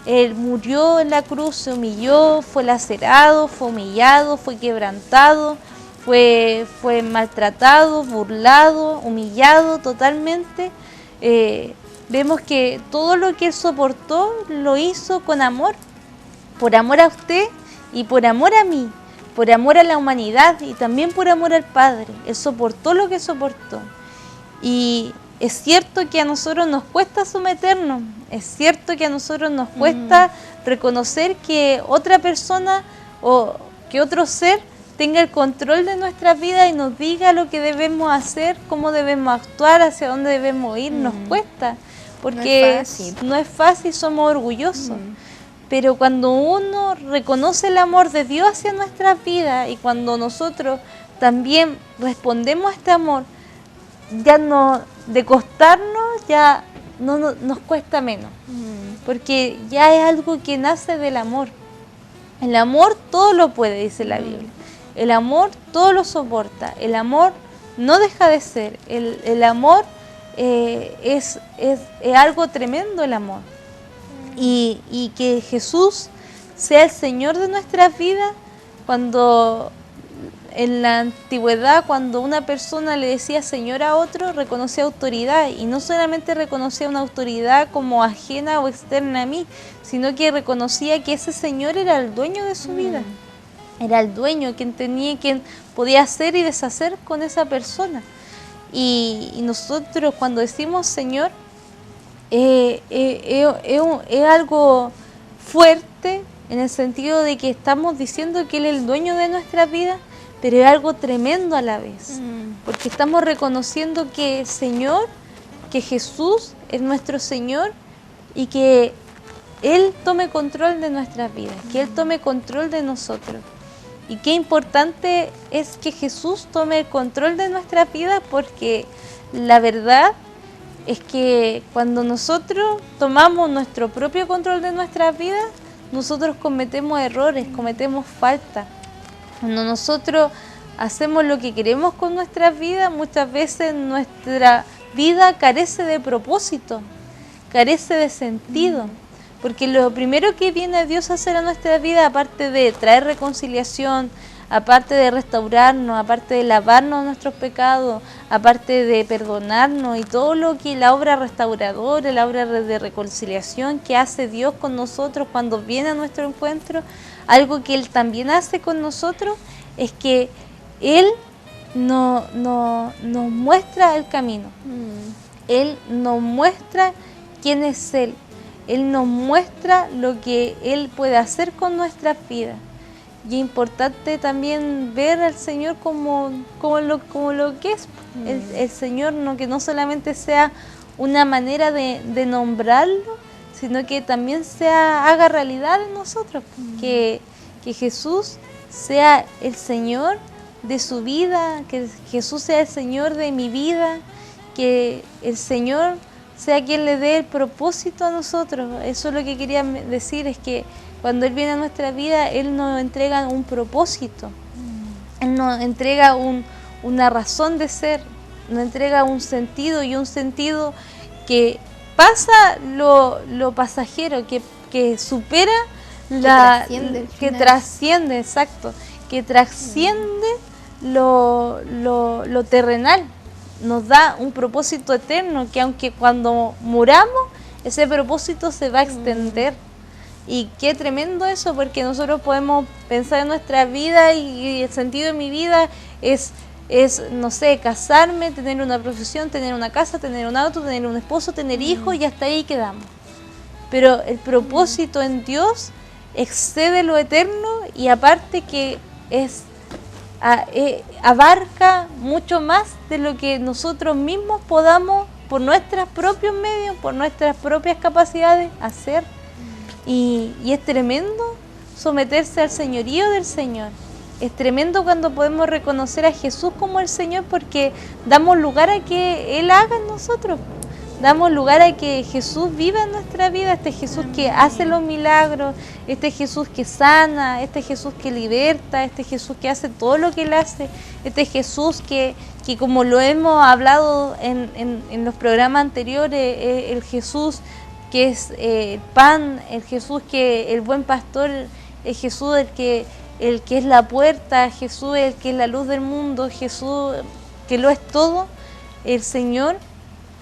Él murió en la cruz, se humilló, fue lacerado, fue humillado, fue quebrantado, fue maltratado, burlado, humillado totalmente. Vemos que todo lo que Él soportó lo hizo con amor, por amor a usted y por amor a mí, por amor a la humanidad y también por amor al Padre. Él soportó lo que soportó. Y es cierto que a nosotros nos cuesta someternos, es cierto que a nosotros nos cuesta reconocer que otra persona o que otro ser tenga el control de nuestra vida y nos diga lo que debemos hacer, cómo debemos actuar, hacia dónde debemos ir. Nos cuesta, porque no es fácil, somos orgullosos. Pero cuando uno reconoce el amor de Dios hacia nuestras vidas y cuando nosotros también respondemos a este amor, ya no, de costarnos, ya no nos cuesta menos, porque ya es algo que nace del amor. El amor todo lo puede, dice la Biblia. El amor todo lo soporta. El amor no deja de ser. El amor es algo tremendo, el amor. Y que Jesús sea el Señor de nuestras vidas. Cuando en la antigüedad, cuando una persona le decía Señor a otro, reconocía autoridad, y no solamente reconocía una autoridad como ajena o externa a mí, sino que reconocía que ese Señor era el dueño de su vida, era el dueño, quien podía hacer y deshacer con esa persona. Y nosotros cuando decimos Señor, es algo fuerte en el sentido de que estamos diciendo que Él es el dueño de nuestra vida, pero es algo tremendo a la vez, porque estamos reconociendo que Señor, que Jesús es nuestro Señor y que Él tome control de nuestras vidas, que Él tome control de nosotros. Y qué importante es que Jesús tome el control de nuestras vidas, porque la verdad es que cuando nosotros tomamos nuestro propio control de nuestras vidas, nosotros cometemos errores, cometemos faltas. Cuando nosotros hacemos lo que queremos con nuestras vidas, muchas veces nuestra vida carece de propósito, carece de sentido. Porque lo primero que viene Dios a hacer a nuestra vida, aparte de traer reconciliación, aparte de restaurarnos, aparte de lavarnos nuestros pecados, aparte de perdonarnos y todo lo que la obra restauradora, la obra de reconciliación que hace Dios con nosotros cuando viene a nuestro encuentro, algo que Él también hace con nosotros es que Él nos muestra el camino. Él nos muestra quién es Él. Él nos muestra lo que Él puede hacer con nuestras vidas. Y es importante también ver al Señor como lo que es. El Señor, que no solamente sea una manera de nombrarlo, sino que también haga realidad en nosotros. Que Jesús sea el Señor de su vida, que Jesús sea el Señor de mi vida, que el Señor sea quien le dé el propósito a nosotros. Eso es lo que quería decir, es que cuando Él viene a nuestra vida, Él nos entrega un propósito. Él nos entrega una razón de ser, nos entrega un sentido, y un sentido que pasa lo pasajero, que supera que trasciende, exacto, que trasciende lo terrenal. Nos da un propósito eterno que aunque cuando muramos, ese propósito se va a extender. Y qué tremendo eso, porque nosotros podemos pensar en nuestra vida y el sentido de mi vida es, no sé, casarme, tener una profesión, tener una casa, tener un auto, tener un esposo, tener hijos, y hasta ahí quedamos. Pero el propósito en Dios excede lo eterno y aparte que abarca mucho más de lo que nosotros mismos podamos por nuestros propios medios, por nuestras propias capacidades hacer. Y es tremendo someterse al señorío del Señor. Es tremendo cuando podemos reconocer a Jesús como el Señor, porque damos lugar a que Él haga en nosotros. Damos lugar a que Jesús viva en nuestra vida, este Jesús que hace los milagros, este Jesús que sana, este Jesús que liberta, este Jesús que hace todo lo que Él hace, este Jesús que como lo hemos hablado en los programas anteriores, el Jesús que es el pan, el Jesús que el buen pastor, el Jesús el que es la puerta, Jesús el que es la luz del mundo, Jesús que lo es todo. El Señor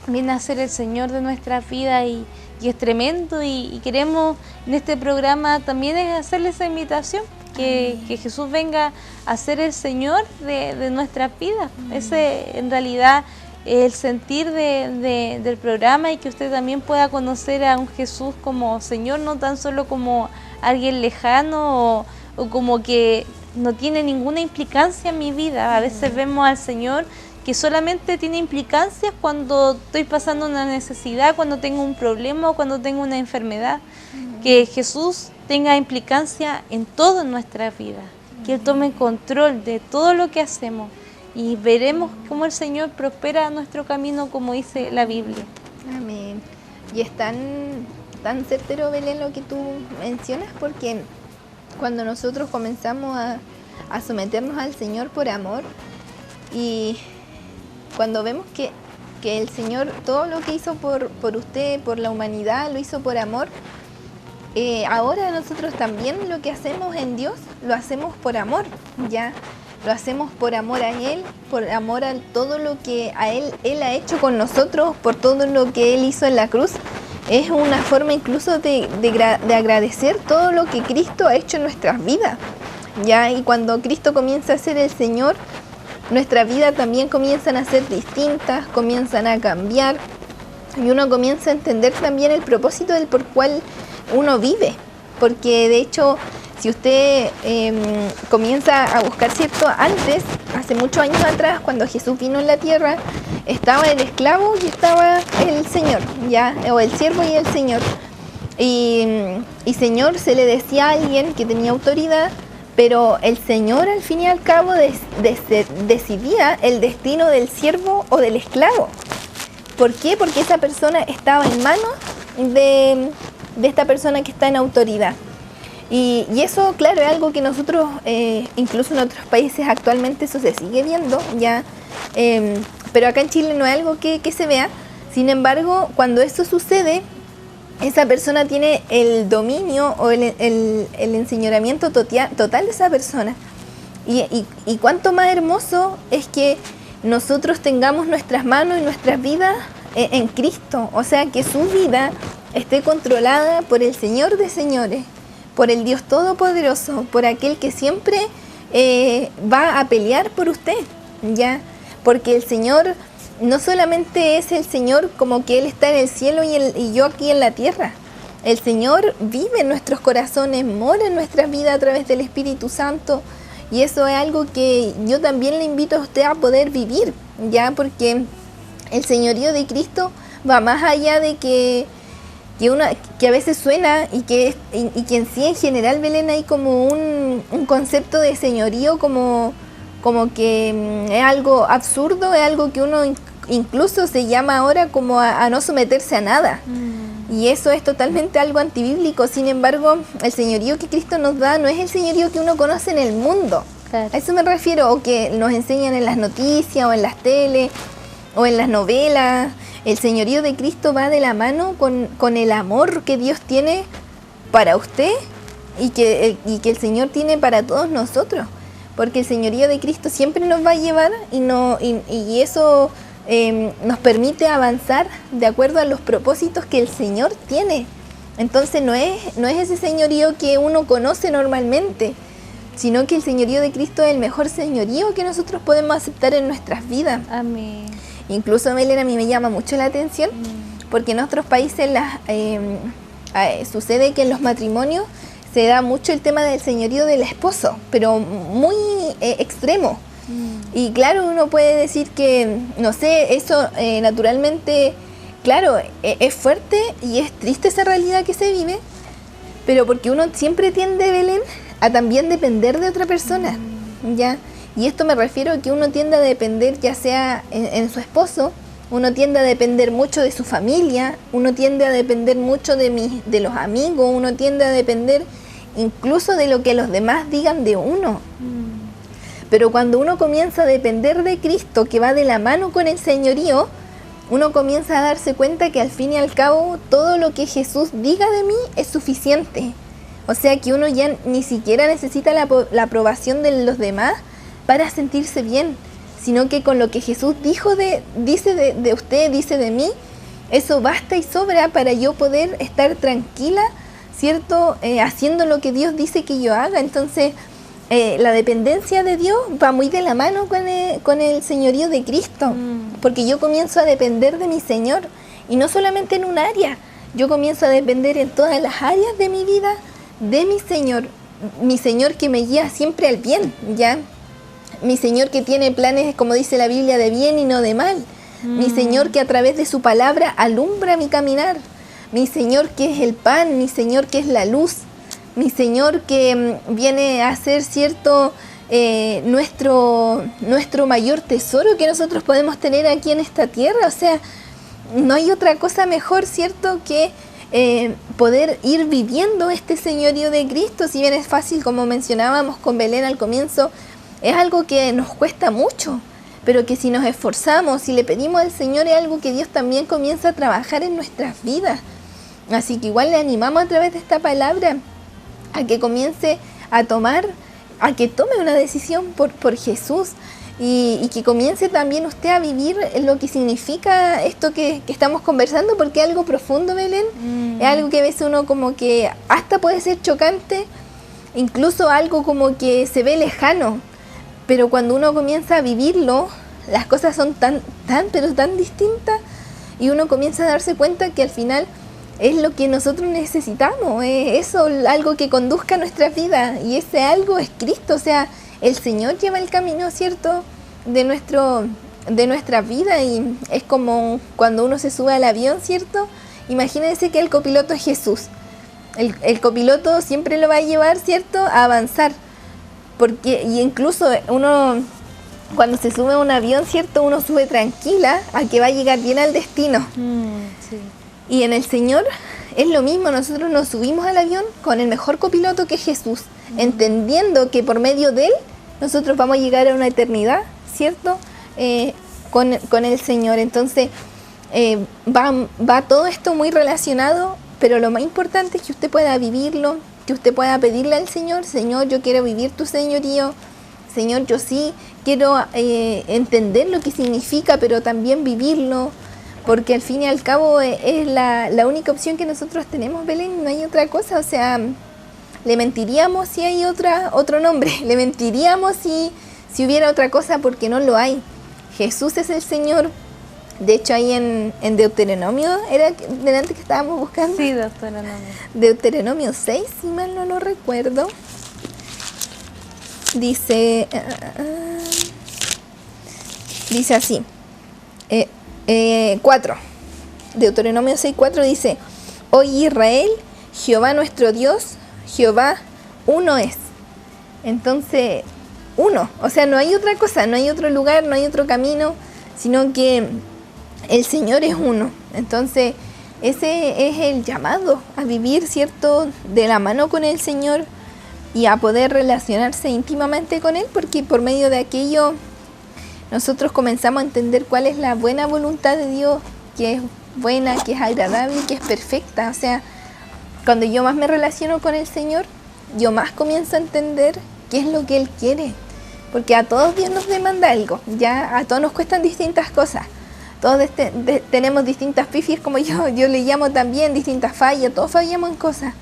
viene a ser el Señor de nuestra vida y es tremendo y queremos en este programa también es hacerle esa invitación, que Jesús venga a ser el Señor de nuestras vidas. Ese en realidad el sentir del programa, y que usted también pueda conocer a un Jesús como Señor, no tan solo como alguien lejano o como que no tiene ninguna implicancia en mi vida. A veces vemos al Señor que solamente tiene implicancias cuando estoy pasando una necesidad, cuando tengo un problema o cuando tengo una enfermedad. Que Jesús tenga implicancia en toda nuestra vida, que Él tome control de todo lo que hacemos y veremos cómo el Señor prospera nuestro camino, como dice la Biblia. Amén. Y es tan certero, Belén, lo que tú mencionas, porque cuando nosotros comenzamos a someternos al Señor por amor, y cuando vemos que el Señor todo lo que hizo por usted, por la humanidad, lo hizo por amor, ahora nosotros también lo que hacemos en Dios lo hacemos por amor, ya lo hacemos por amor a Él, por amor a todo lo que Él ha hecho con nosotros, por todo lo que Él hizo en la cruz. Es una forma incluso de agradecer todo lo que Cristo ha hecho en nuestras vidas, ya. Y cuando Cristo comienza a ser el Señor, nuestra vida también comienzan a ser distintas, comienzan a cambiar, y uno comienza a entender también el propósito del por cual uno vive, porque de hecho si usted comienza a buscar, ¿cierto? Antes, hace muchos años atrás, cuando Jesús vino en la tierra, estaba el esclavo y estaba el Señor, ya, o el siervo y el Señor. Y Señor se le decía a alguien que tenía autoridad, pero el Señor al fin y al cabo decidía el destino del siervo o del esclavo. ¿Por qué? Porque esa persona estaba en manos de esta persona que está en autoridad. Y eso, claro, es algo que nosotros, incluso en otros países actualmente eso se sigue viendo, ya, pero acá en Chile no es algo que se vea. Sin embargo, cuando eso sucede, esa persona tiene el dominio o el enseñoramiento total de esa persona. Y cuánto más hermoso es que nosotros tengamos nuestras manos y nuestras vidas en Cristo, o sea, que su vida esté controlada por el Señor de señores, por el Dios Todopoderoso, por aquel que siempre va a pelear por usted, ¿ya? Porque el Señor no solamente es el Señor como que Él está en el cielo y yo aquí en la tierra. El Señor vive en nuestros corazones, mora en nuestras vidas a través del Espíritu Santo, y eso es algo que yo también le invito a usted a poder vivir, ¿ya? Porque el señorío de Cristo va más allá de que a veces suena y que en sí en general, Belén, hay como un concepto de señorío como que es algo absurdo, es algo que uno incluso se llama ahora como a no someterse a nada. Y eso es totalmente algo antibíblico. Sin embargo, el señorío que Cristo nos da no es el señorío que uno conoce en el mundo. Claro. A eso me refiero, o que nos enseñan en las noticias o en las teles o en las novelas. El señorío de Cristo va de la mano con el amor que Dios tiene para usted y que el Señor tiene para todos nosotros. Porque el señorío de Cristo siempre nos va a llevar y eso nos permite avanzar de acuerdo a los propósitos que el Señor tiene. Entonces no es ese señorío que uno conoce normalmente, sino que el señorío de Cristo es el mejor señorío que nosotros podemos aceptar en nuestras vidas. Amén. Incluso, Belén, a mí me llama mucho la atención, porque en otros países sucede que en los matrimonios se da mucho el tema del señorío del esposo, pero muy extremo. Y claro, uno puede decir que, no sé, eso naturalmente, claro, es fuerte y es triste esa realidad que se vive, pero porque uno siempre tiende, Belén, a también depender de otra persona, ¿ya? Y esto me refiero a que uno tiende a depender ya sea en su esposo, uno tiende a depender mucho de su familia, uno tiende a depender mucho de los amigos, uno tiende a depender incluso de lo que los demás digan de uno. Pero cuando uno comienza a depender de Cristo, que va de la mano con el señorío, uno comienza a darse cuenta que al fin y al cabo todo lo que Jesús diga de mí es suficiente. O sea que uno ya ni siquiera necesita la aprobación de los demás para sentirse bien, sino que con lo que Jesús dice de usted, dice de mí, eso basta y sobra para yo poder estar tranquila, ¿cierto? Haciendo lo que Dios dice que yo haga. Entonces, la dependencia de Dios va muy de la mano con el señorío de Cristo, porque yo comienzo a depender de mi Señor, y no solamente en un área, yo comienzo a depender en todas las áreas de mi vida, de mi Señor que me guía siempre al bien, ¿ya? Mi Señor que tiene planes, como dice la Biblia, de bien y no de mal. Mi Señor que a través de su palabra alumbra mi caminar. Mi Señor que es el pan, mi Señor que es la luz. Mi Señor que viene a ser, cierto, nuestro mayor tesoro que nosotros podemos tener aquí en esta tierra. O sea, no hay otra cosa mejor, cierto, que poder ir viviendo este señorío de Cristo. Si bien es fácil, como mencionábamos con Belén al comienzo, es algo que nos cuesta mucho, pero que si nos esforzamos, si le pedimos al Señor, es algo que Dios también comienza a trabajar en nuestras vidas. Así que igual le animamos a través de esta palabra a que comience a que tome una decisión por Jesús, y que comience también usted a vivir lo que significa esto que estamos conversando, porque es algo profundo, Belén. Es algo que a veces uno como que hasta puede ser chocante, incluso algo como que se ve lejano, pero cuando uno comienza a vivirlo, las cosas son pero tan distintas, y uno comienza a darse cuenta que al final es lo que nosotros necesitamos, eso, algo que conduzca nuestras vidas, y ese algo es Cristo. O sea, el Señor lleva el camino, ¿cierto?, de nuestra vida, y es como cuando uno se sube al avión, ¿cierto? Imagínense que el copiloto es Jesús. El copiloto siempre lo va a llevar, ¿cierto?, a avanzar, y incluso uno, cuando se sube a un avión, ¿cierto?, uno sube tranquila a que va a llegar bien al destino. Sí. Y en el Señor es lo mismo, nosotros nos subimos al avión con el mejor copiloto que es Jesús, entendiendo que por medio de Él nosotros vamos a llegar a una eternidad, ¿cierto?, con el Señor. Entonces va todo esto muy relacionado, pero lo más importante es que usted pueda vivirlo, que usted pueda pedirle al Señor: Señor, yo quiero vivir tu señorío. Señor, yo sí quiero entender lo que significa, pero también vivirlo, porque al fin y al cabo es la única opción que nosotros tenemos, Belén. No hay otra cosa. O sea, le mentiríamos si hay otro nombre, le mentiríamos si hubiera otra cosa, porque no lo hay. Jesús es el Señor. De hecho, ahí en Deuteronomio, era delante que estábamos buscando. Sí, Deuteronomio. Deuteronomio 6, si mal no lo recuerdo. Dice así, 4. Deuteronomio 6:4 dice: Oye Israel, Jehová nuestro Dios, Jehová uno es. Entonces, uno, o sea, no hay otra cosa, no hay otro lugar, no hay otro camino, sino que el Señor es uno. Entonces, ese es el llamado a vivir, ¿cierto?, de la mano con el Señor, y a poder relacionarse íntimamente con Él, porque por medio de aquello nosotros comenzamos a entender cuál es la buena voluntad de Dios, que es buena, que es agradable y que es perfecta. O sea, cuando yo más me relaciono con el Señor, yo más comienzo a entender qué es lo que Él quiere, porque a todos Dios nos demanda algo, ya a todos nos cuestan distintas cosas, todos tenemos distintas pifias, como yo le llamo también, distintas fallas, todos fallamos en cosas.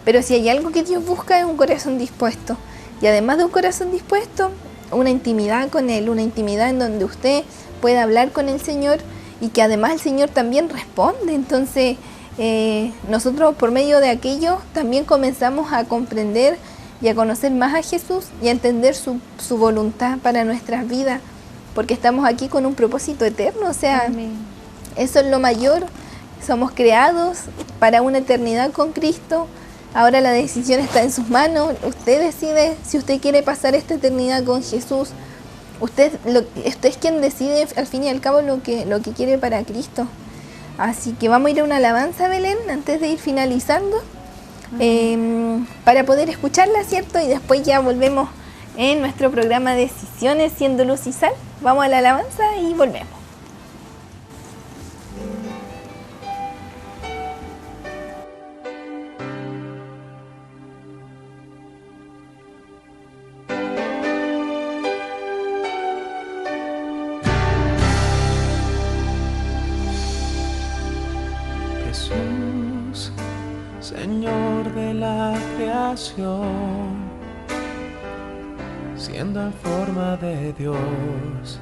Pero si hay algo que Dios busca, es un corazón dispuesto. Y además de un corazón dispuesto, una intimidad con Él, una intimidad en donde usted pueda hablar con el Señor, y que además el Señor también responde. Entonces, nosotros por medio de aquello también comenzamos a comprender y a conocer más a Jesús y a entender su voluntad para nuestras vidas, porque estamos aquí con un propósito eterno, o sea, Amén. eso es lo mayor. Somos creados para una eternidad con Cristo. Ahora la decisión está en sus manos. Usted decide si usted quiere pasar esta eternidad con Jesús. Usted es quien decide al fin y al cabo lo que quiere para Cristo. Así que vamos a ir a una alabanza, Belén, antes de ir finalizando, para poder escucharla, ¿cierto? Y después ya volvemos en nuestro programa Decisiones, siendo luz y sal. Vamos a la alabanza y volvemos. Jesús, Señor de la creación, siendo en forma de Dios,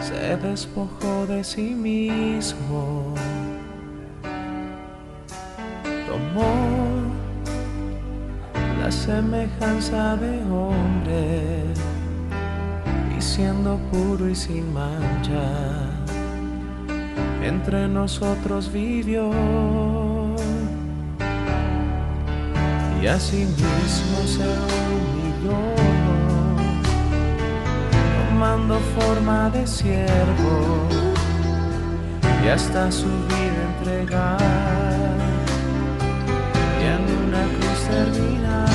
se despojó de sí mismo, tomó la semejanza de hombre y siendo puro y sin mancha, entre nosotros vivió, y asimismo se humilló, tomando forma de siervo, y hasta su vida entregar, y en una cruz terminar.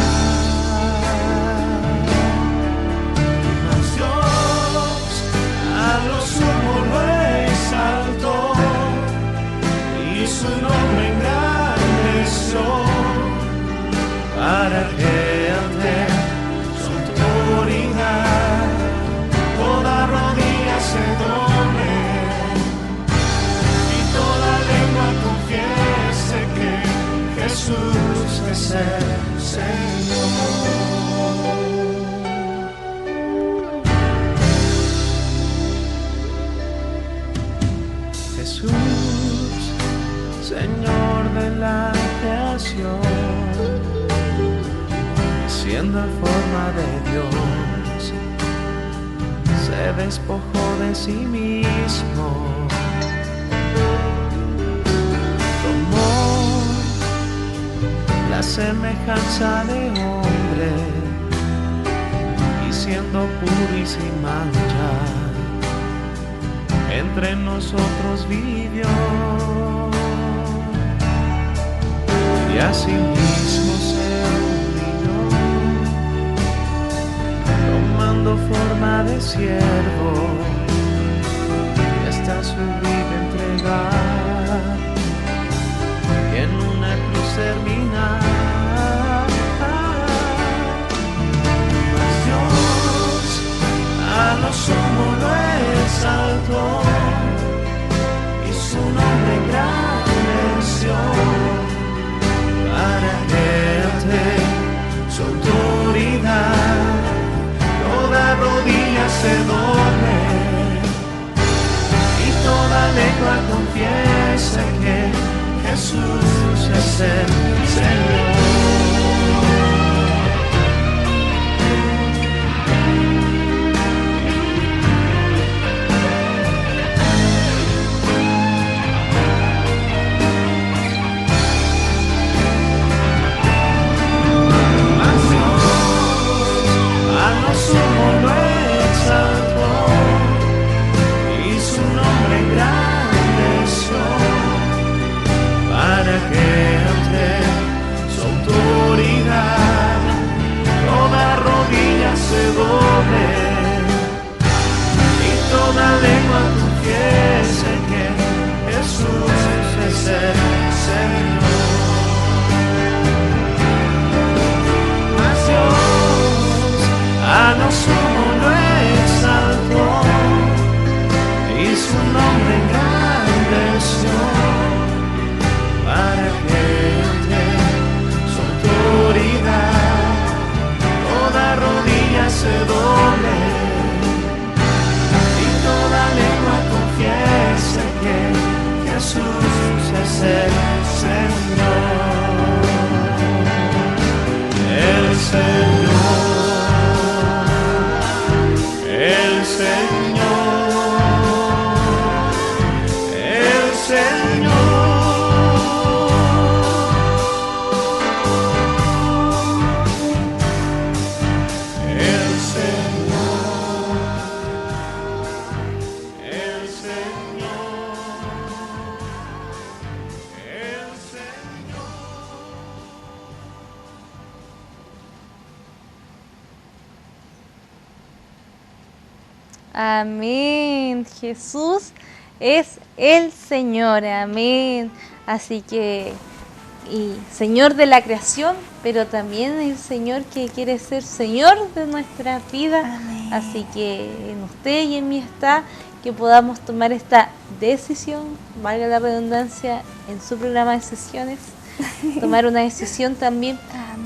Mas Dios a lo sumo lo exaltó, y su nombre engrandeció, para que ante su autoridad toda rodilla se doble y toda lengua confiese que Jesús es el Señor. Jesús, Señor de la creación, siendo en forma de Dios, se despojó de sí mismo, tomó la semejanza de hombre, y siendo puro y sin mancha, entre nosotros vivió, y asimismo se humilló, tomando forma de siervo, y hasta su vida entregar, y en una cruz terminar. Mas Dios a lo sumo lo exaltó, y su nombre engrandeció, para que ante su autoridad toda rodilla se doble y toda lengua confiese que Jesús es el Señor. Para que ante Amén. Jesús es el Señor. Amén. Así que, y Señor de la creación, pero también el Señor que quiere ser Señor de nuestra vida. Amén. Así que en usted y en mí está que podamos tomar esta decisión, valga la redundancia, en su programa de sesiones, tomar una decisión también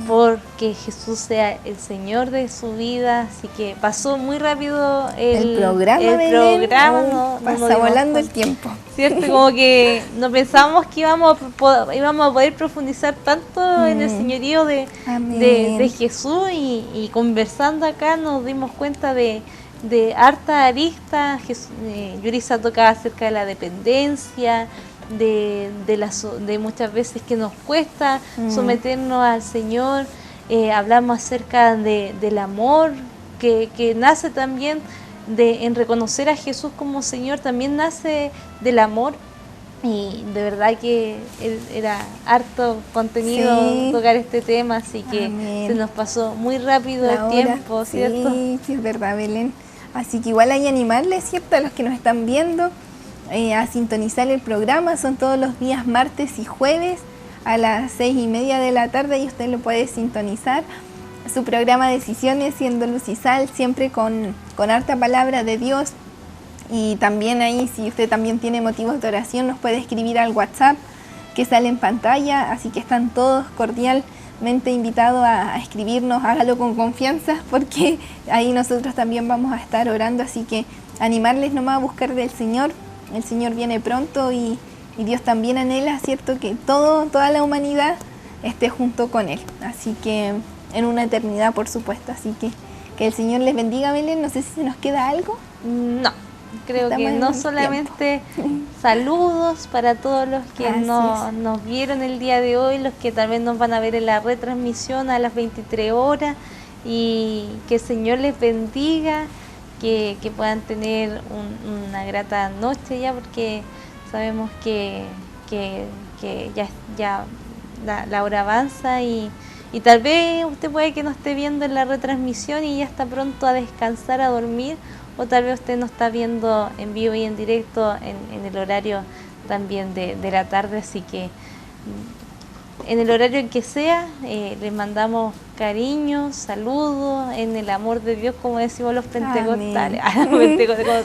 porque Jesús sea el Señor de su vida. Así que pasó muy rápido el programa, pasa volando el tiempo. ¿Cierto? Como que no pensábamos que íbamos a poder profundizar tanto en el señorío de Jesús y conversando acá nos dimos cuenta de harta arista. Yurisa tocaba acerca de la dependencia, de muchas veces que nos cuesta someternos al Señor. Hablamos acerca del amor que nace también en reconocer a Jesús como Señor, también nace del amor. Y de verdad que era harto contenido tocar este tema, así que se nos pasó muy rápido el tiempo, ¿cierto? Sí, es verdad, Belén. Así que igual hay que animarles, ¿cierto?, a los que nos están viendo a sintonizar el programa. Son todos los días martes y jueves a las 6:30 de la tarde y usted lo puede sintonizar. Su programa Decisiones, siendo luz y sal, siempre con harta palabra de Dios. Y también ahí, si usted también tiene motivos de oración, nos puede escribir al WhatsApp que sale en pantalla. Así que están todos cordialmente invitados a escribirnos. Hágalo con confianza porque ahí nosotros también vamos a estar orando. Así que animarles nomás a buscar del Señor. El Señor viene pronto y Dios también anhela, ¿cierto?, que toda la humanidad esté junto con Él. Así que en una eternidad, por supuesto. Así que el Señor les bendiga, Belén. No sé si se nos queda algo. No, creo que no solamente saludos para todos los que nos vieron el día de hoy, los que también nos van a ver en la retransmisión a las 23 horas, y que el Señor les bendiga, que puedan tener una grata noche ya, porque sabemos que ya la hora avanza y tal vez usted puede que no esté viendo en la retransmisión y ya está pronto a descansar, a dormir, o tal vez usted no está viendo en vivo y en directo en el horario también de la tarde. Así que en el horario en que sea, les mandamos cariños, saludos, en el amor de Dios, como decimos los pentecostales, como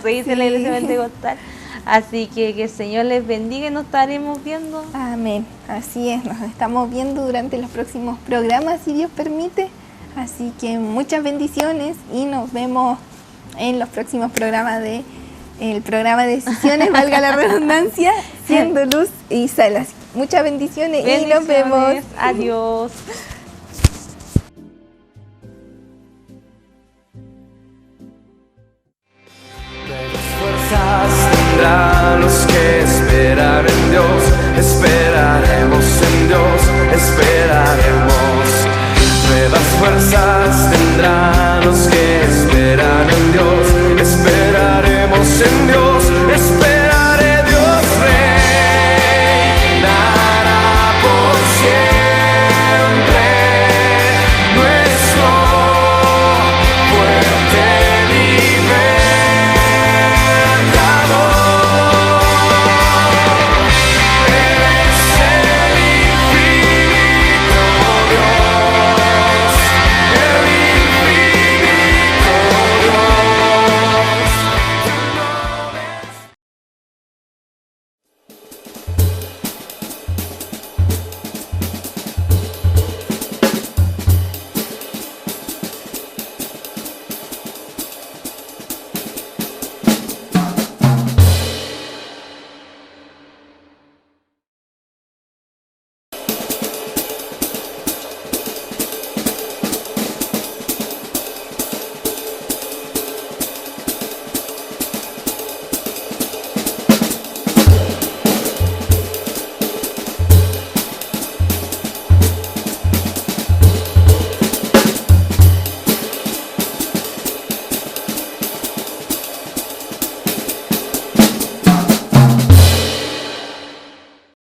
se dice en la iglesia pentecostal. Así que el Señor les bendiga y nos estaremos viendo. Amén. Así es, nos estamos viendo durante los próximos programas, si Dios permite. Así que muchas bendiciones y nos vemos en los próximos programas el programa de Decisiones, valga la redundancia, siendo luz y sal. Muchas bendiciones y nos vemos. Adiós. Tendrán los que esperar en Dios, esperaremos en Dios, esperaremos.